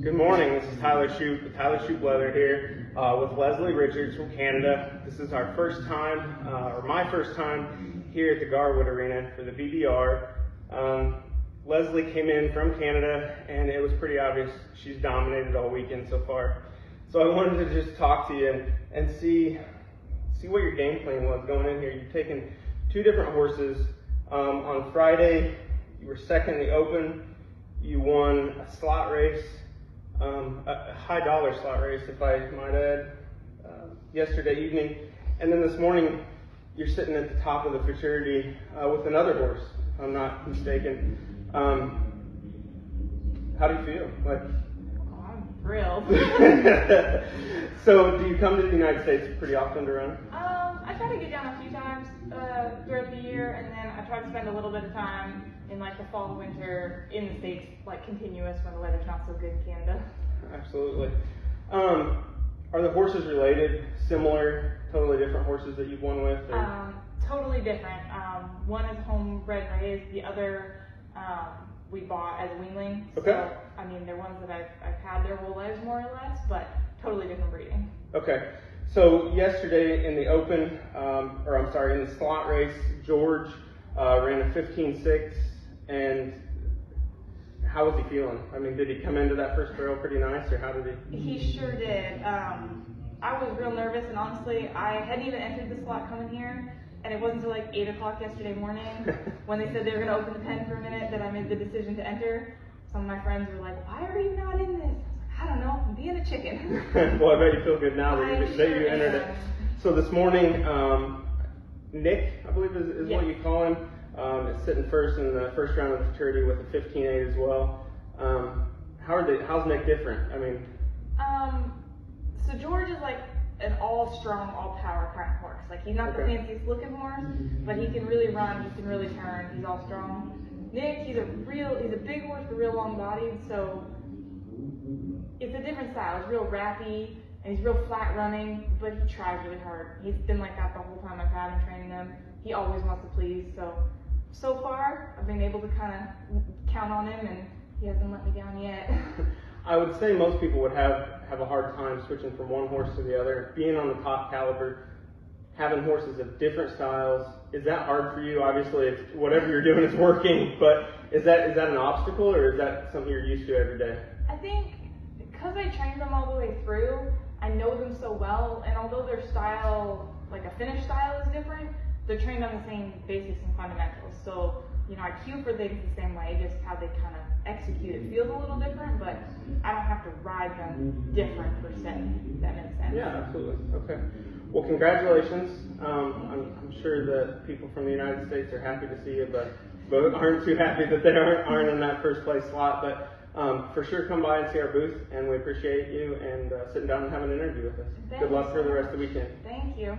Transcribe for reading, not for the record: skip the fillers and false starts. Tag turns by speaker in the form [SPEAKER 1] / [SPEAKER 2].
[SPEAKER 1] Good morning, this is Tyler Shoup with Tyler Shoup Leather here with Leslie Richards from Canada. This is our first time, or my first time, here at the Garwood Arena for the BDR. Leslie came in from Canada and it was pretty obvious she's dominated all weekend so far. So I wanted to just talk to you and see what your game plan was going in here. You've taken two different horses. On Friday, you were second in the Open. You won a slot race. A high dollar slot race, if I might add, yesterday evening. And then this morning, you're sitting at the top of the futurity with another horse, if I'm not mistaken. How do you feel?
[SPEAKER 2] I'm thrilled.
[SPEAKER 1] So, do you come to the United States pretty often to run?
[SPEAKER 2] I try to get down a few times throughout the year, and then I try to spend a little bit of time in the fall, winter in the States, continuous when the weather's not so good in Canada.
[SPEAKER 1] Absolutely. Are the horses related, similar, totally different horses that you've won with?
[SPEAKER 2] Totally different. One is homebred and raised, the other we bought as weanling.
[SPEAKER 1] Okay.
[SPEAKER 2] So, they're ones that I've had their whole lives more or less, but totally different breeding.
[SPEAKER 1] Okay. So yesterday in the Open, in the slot race, George ran a 15.6, and how was he feeling? Did he come into that first barrel pretty nice, or how did he?
[SPEAKER 2] He sure did. I was real nervous, and honestly, I hadn't even entered the slot coming here, and it wasn't until 8 o'clock yesterday morning when they said they were going to open the pen for a minute that I made the decision to enter. Some of my friends were like, "Why are you not in this?" I don't know, I'm being a chicken.
[SPEAKER 1] Well, I bet you feel good now that you entered it. So this morning, Nick, I believe is what you call him, is sitting first in the first round of the futurity with a 15.8 as well. How's Nick different?
[SPEAKER 2] So George is an all-strong, all-power kind of horse. He's not the fanciest looking horse, but he can really run, he can really turn, he's all strong. Nick, he's a big horse, but real long-bodied, so it's a different style. It's real rappy, and he's real flat running, but he tries really hard. He's been like that the whole time I've had him training him. He always wants to please, so far, I've been able to kind of count on him, and he hasn't let me down yet.
[SPEAKER 1] I would say most people would have a hard time switching from one horse to the other. Being on the top caliber, having horses of different styles, is that hard for you? Obviously, it's, whatever you're doing is working, but is that an obstacle, or is that something you're used to every day?
[SPEAKER 2] I think because I trained them all the way through, I know them so well, and although their style, a finished style, is different, they're trained on the same basics and fundamentals. So, I cue for things the same way, just how they kind of execute it feels a little different, but I don't have to ride them different per se, if that makes sense.
[SPEAKER 1] Yeah, absolutely. Okay. Well, congratulations. I'm sure that people from the United States are happy to see you, but aren't too happy that they aren't in that first place slot. But for sure, come by and see our booth, and we appreciate you and sitting down and having an interview with us. Good luck for the rest of the weekend.
[SPEAKER 2] Thank you.